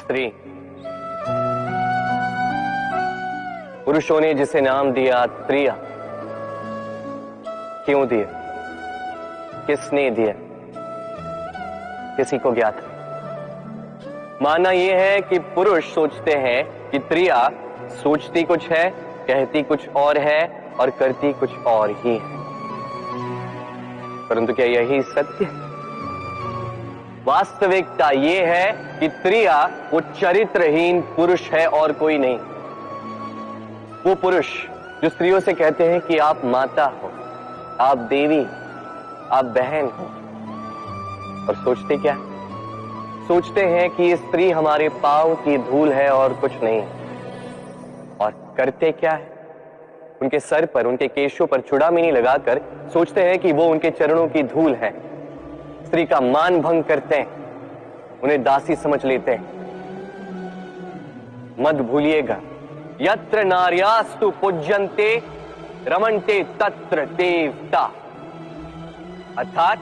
स्त्री, पुरुषों ने जिसे नाम दिया त्रिया, क्यों दिया, किसने दिया, किसी को ज्ञात है। मानना यह है कि पुरुष सोचते हैं कि त्रिया सोचती कुछ है, कहती कुछ और है और करती कुछ और ही है। परंतु क्या यही सत्य है? वास्तविकता यह है कि त्रिया वो चरित्रहीन पुरुष है और कोई नहीं। वो पुरुष जो स्त्रियों से कहते हैं कि आप माता हो, आप देवी, आप बहन हो, और सोचते क्या? सोचते हैं कि ये स्त्री हमारे पांव की धूल है और कुछ नहीं। और करते क्या है? उनके सर पर, उनके केशों पर चूड़ामणि लगाकर सोचते हैं कि वो उनके चरणों की धूल है। स्त्री का मान भंग करते हैं, उन्हें दासी समझ लेते हैं। मत भूलिएगा, यत्र नार्यास्तु पूज्यन्ते रमन्ते तत्र देवता, अर्थात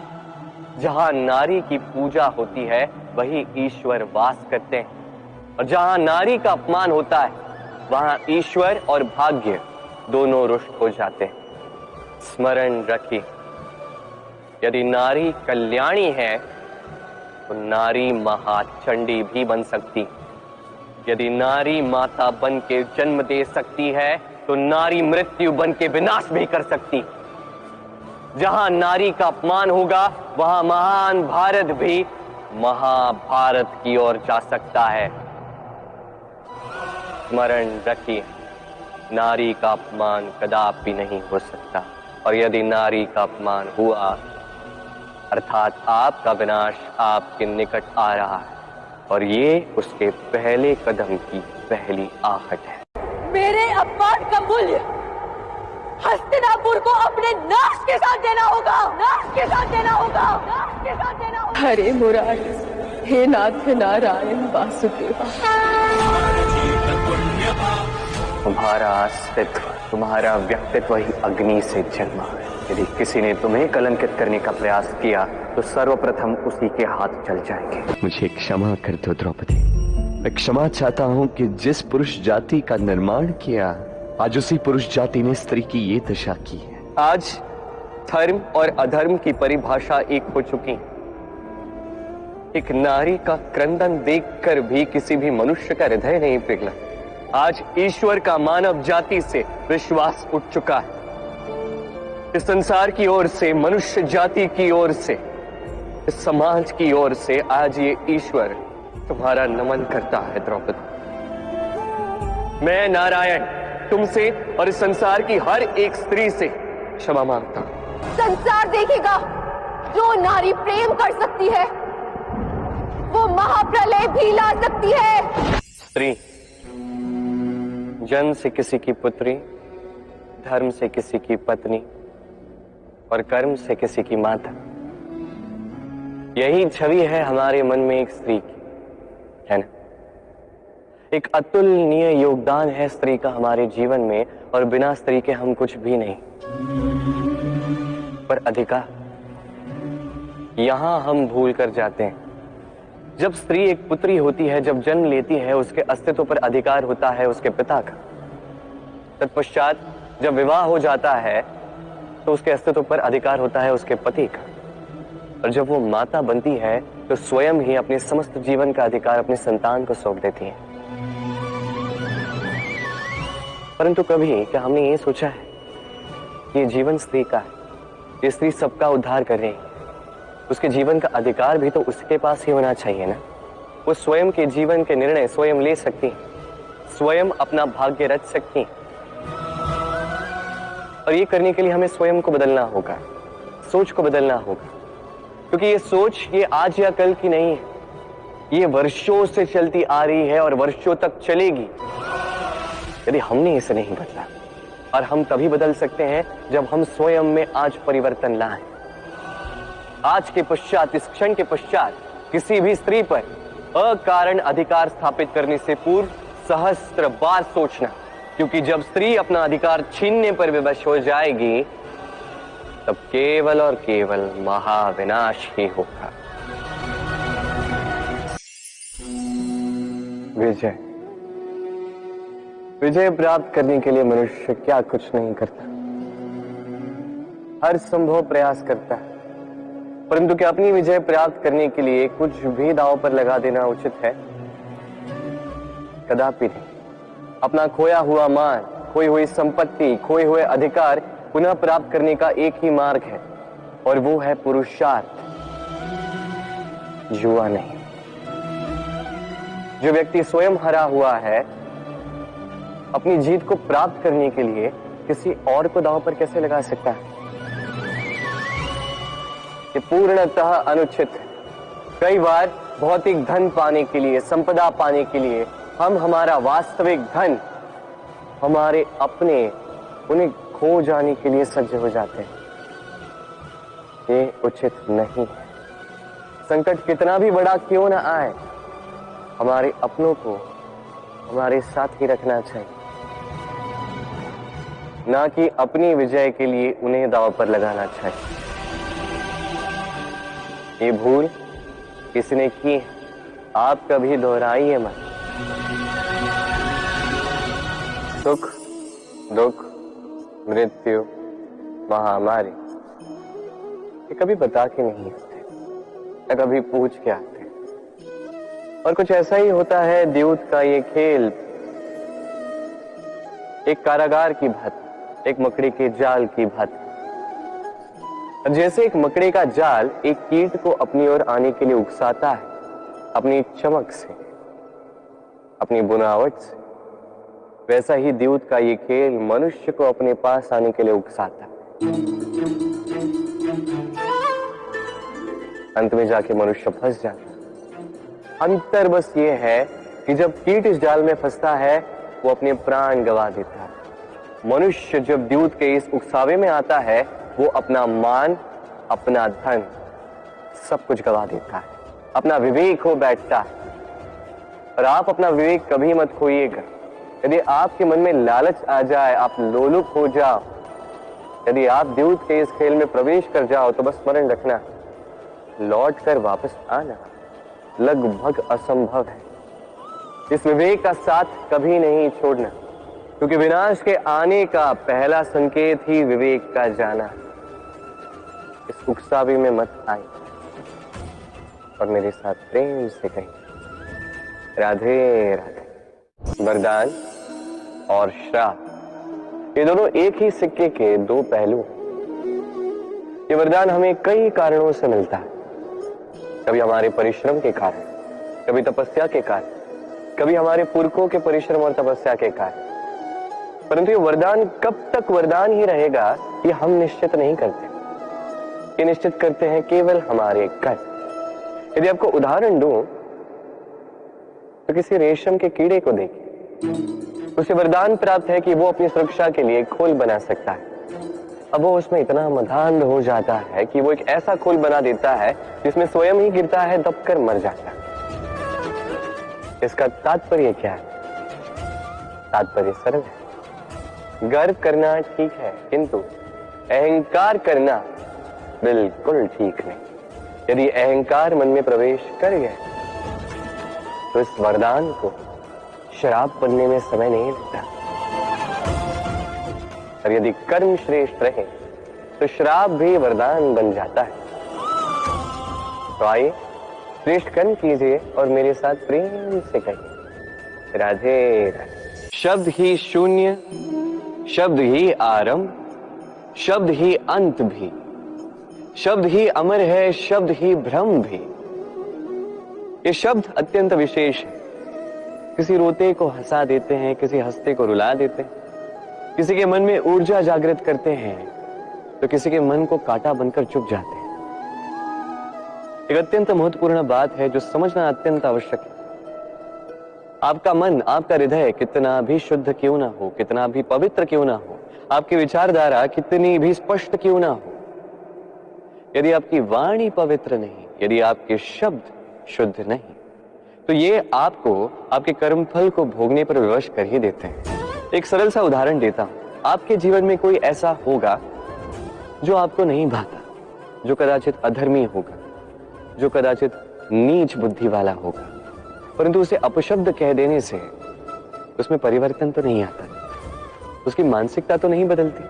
जहां नारी की पूजा होती है वही ईश्वर वास करते हैं, और जहां नारी का अपमान होता है वहां ईश्वर और भाग्य दोनों रुष्ट हो जाते हैं। स्मरण रखिए, यदि नारी कल्याणी है तो नारी महाचंडी भी बन सकती। यदि नारी माता बन के जन्म दे सकती है तो नारी मृत्यु बन के विनाश भी कर सकती। जहां नारी का अपमान होगा वहां महान भारत भी महाभारत की ओर जा सकता है। स्मरण रखिए, नारी का अपमान कदापि नहीं हो सकता, और यदि नारी का अपमान हुआ अर्थात आपका विनाश आपके निकट आ रहा है, और ये उसके पहले कदम की पहली आहट है। मेरे अपमान का मूल्य हस्तिनापुर को अपने नाश के साथ देना होगा, नाश के साथ देना होगा, नाश के साथ देना होगा। हरे मुरारी, हे नाथ नारायण वासुदेवा। तुम्हारा अस्तित्व, तुम्हारा व्यक्तित्व ही अग्नि से जन्मा है। यदि किसी ने तुम्हें कलंकित करने का प्रयास किया तो सर्वप्रथम उसी के हाथ जल जाएंगे। मुझे क्षमा कर दो द्रौपदी। मैं क्षमा चाहता हूँ कि जिस पुरुष जाति का निर्माण किया, आज उसी पुरुष जाति ने स्त्री की ये दशा की है। आज धर्म और अधर्म की परिभाषा एक हो चुकी। एक नारी का क्रंदन देखकर भी किसी भी मनुष्य का हृदय नहीं पिघला। आज ईश्वर का मानव जाति से विश्वास उठ चुका है। इस संसार की ओर से, मनुष्य जाति की ओर से, इस समाज की ओर से आज ये ईश्वर तुम्हारा नमन करता है द्रौपदी। मैं नारायण तुमसे और इस संसार की हर एक स्त्री से क्षमा मांगता हूं। संसार देखेगा, जो नारी प्रेम कर सकती है वो महाप्रलय भी ला सकती है। स्त्री जन्म से किसी की पुत्री, धर्म से किसी की पत्नी और कर्म से किसी की माता। यही छवि है हमारे मन में एक स्त्री की, है ना? एक अतुलनीय योगदान है स्त्री का हमारे जीवन में, और बिना स्त्री के हम कुछ भी नहीं। पर अधिकार, यहां हम भूल कर जाते हैं। जब स्त्री एक पुत्री होती है, जब जन्म लेती है, उसके अस्तित्व पर अधिकार होता है उसके पिता का। तत्पश्चात जब विवाह हो जाता है तो उसके अस्तित्व पर अधिकार होता है उसके पति का, और जब वो माता बनती है तो स्वयं ही अपने समस्त जीवन का अधिकार अपने संतान को सौंप देती है। परंतु कभी क्या हमने ये सोचा है कि ये जीवन स्त्री का है, ये स्त्री सबका उद्धार कर रही है, उसके जीवन का अधिकार भी तो उसके पास ही होना चाहिए ना। वो स्वयं के जीवन के निर्णय स्वयं ले सकती है, स्वयं अपना भाग्य रच सकती है, और ये करने के लिए हमें स्वयं को बदलना होगा, सोच को बदलना होगा। क्योंकि ये सोच ये आज या कल की नहीं है, ये वर्षों से चलती आ रही है और वर्षों तक चलेगी यदि हमने इसे नहीं बदला। और हम तभी बदल सकते हैं जब हम स्वयं में आज परिवर्तन लाएं। आज के पश्चात, इस क्षण के पश्चात किसी भी स्त्री पर अकारण अधिकार स्थापित करने से पूर्व सहस्त्र बार सोचना, क्योंकि जब स्त्री अपना अधिकार छीनने पर विवश हो जाएगी तब केवल और केवल महाविनाश ही होगा। विजय। विजय प्राप्त करने के लिए मनुष्य क्या कुछ नहीं करता, हर संभव प्रयास करता है, परंतु क्या अपनी विजय प्राप्त करने के लिए कुछ भी दांव पर लगा देना उचित है? कदापि नहीं। अपना खोया हुआ मान, खोई हुई संपत्ति, खोए हुए अधिकार पुनः प्राप्त करने का एक ही मार्ग है, और वो है पुरुषार्थ, जुआ नहीं। जो व्यक्ति स्वयं हरा हुआ है, अपनी जीत को प्राप्त करने के लिए किसी और को दांव पर कैसे लगा सकता है? ये पूर्णतः अनुचित है। कई बार भौतिक धन पाने के लिए, संपदा पाने के लिए हम हमारा वास्तविक धन, हमारे अपने, उन्हें खो जाने के लिए सज्ज हो जाते हैं। ये उचित नहीं है। संकट कितना भी बड़ा क्यों ना आए, हमारे अपनों को हमारे साथ ही रखना चाहिए, ना कि अपनी विजय के लिए उन्हें दांव पर लगाना चाहिए। ये भूल किसने की है, आप कभी दोहराइए मत। सुख, दुख, मृत्यु, महामारी, ये कभी बता के नहीं आते, या कभी पूछ के आते। और कुछ ऐसा ही होता है द्यूत का ये खेल, एक कारागार की भांति, एक मकड़ी के जाल की भांति। जैसे एक मकड़ी का जाल एक कीट को अपनी ओर आने के लिए उकसाता है, अपनी चमक से, अपनी बुनावट से, वैसा ही द्यूत का ये खेल मनुष्य को अपने पास आने के लिए उकसाता है। अंत में जाके मनुष्य फंस जाता है। अंतर बस ये है कि जब कीट इस जाल में फंसता है, वो अपने प्राण गंवा देता है। मनुष्य जब द्यूत के इस उकसावे में आता है, वो अपना मान, अपना धन, सब कुछ गंवा देता है, अपना विवेक खो बैठता है। और आप अपना विवेक कभी मत खोइएगा। यदि आपके मन में लालच आ जाए, आप लोलुप हो जाओ, यदि आप द्यूत के इस खेल में प्रवेश कर जाओ, तो बस स्मरण रखना, लौट कर वापस आना लगभग असंभव है। इस विवेक का साथ कभी नहीं छोड़ना, क्योंकि विनाश के आने का पहला संकेत ही विवेक का जाना। इस उकसावे में मत आए और मेरे साथ प्रेम से कहिए, राधे राधे। वरदान और श्राप, ये दोनों एक ही सिक्के के दो पहलू हैं। ये वरदान हमें कई कारणों से मिलता है, कभी हमारे परिश्रम के कारण, कभी तपस्या के कारण, कभी हमारे पुरखों के परिश्रम और तपस्या के कारण। परंतु ये वरदान कब तक वरदान ही रहेगा, ये हम निश्चित नहीं करते। ये निश्चित करते हैं केवल हमारे कर्म। यदि आपको उदाहरण दूं, तो किसी रेशम के कीड़े को देखिए, उसे वरदान प्राप्त है कि वो अपनी सुरक्षा के लिए खोल बना सकता है। अब वो उसमें इतना मधांध हो जाता है कि वो एक ऐसा खोल बना देता है जिसमें स्वयं ही गिरता है, दबकर मर जाता है। इसका तात्पर्य क्या है? तात्पर्य सरल है। गर्व करना ठीक है, किंतु अहंकार करना बिल्कुल ठीक नहीं। यदि अहंकार मन में प्रवेश कर गया, तो इस वरदान को श्राप बनने में समय नहीं लगता। और यदि कर्म श्रेष्ठ रहे, तो श्राप भी वरदान बन जाता है। तो आइए श्रेष्ठ कर्म कीजिए और मेरे साथ प्रेम से कहिए, राधे राधे। शब्द ही शून्य, शब्द ही आरंभ, शब्द ही अंत भी, शब्द ही अमर है, शब्द ही भ्रम भी। ये शब्द अत्यंत विशेष है। किसी रोते को हंसा देते हैं, किसी हंसते को रुला देते हैं, किसी के मन में ऊर्जा जागृत करते हैं, तो किसी के मन को कांटा बनकर चुभ जाते हैं। एक अत्यंत महत्वपूर्ण बात है जो समझना अत्यंत आवश्यक है। आपका मन, आपका हृदय कितना भी शुद्ध क्यों ना हो, कितना भी पवित्र क्यों ना हो, आपकी विचारधारा कितनी भी स्पष्ट क्यों ना हो, यदि आपकी वाणी पवित्र नहीं, यदि आपके शब्द शुद्ध नहीं, तो ये आपको आपके कर्मफल को भोगने पर विवश कर ही देते हैं। एक सरल सा उदाहरण देता हूं। आपके जीवन में कोई ऐसा होगा जो आपको नहीं भाता, जो कदाचित अधर्मी होगा, जो कदाचित नीच बुद्धि वाला होगा, परंतु उसे अपशब्द कह देने से उसमें परिवर्तन तो नहीं आता, उसकी मानसिकता तो नहीं बदलती,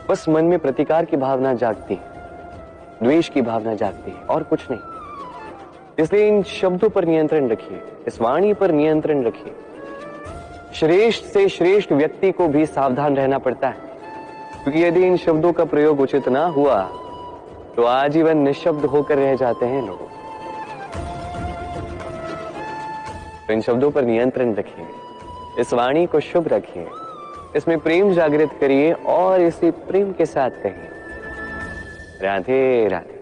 बस मन में प्रतिकार की भावना जागती है, द्वेष की भावना जागती है और कुछ नहीं। इसलिए इन शब्दों पर नियंत्रण रखिए, इस वाणी पर नियंत्रण रखिए। श्रेष्ठ से श्रेष्ठ व्यक्ति को भी सावधान रहना पड़ता है, क्योंकि यदि इन शब्दों का प्रयोग उचित ना हुआ तो आजीवन निःशब्द होकर रह जाते हैं लोग। तो इन शब्दों पर नियंत्रण रखिए, इस वाणी को शुभ रखिए, इसमें प्रेम जागृत करिए और इसे प्रेम के साथ कहिए। राधे राधे।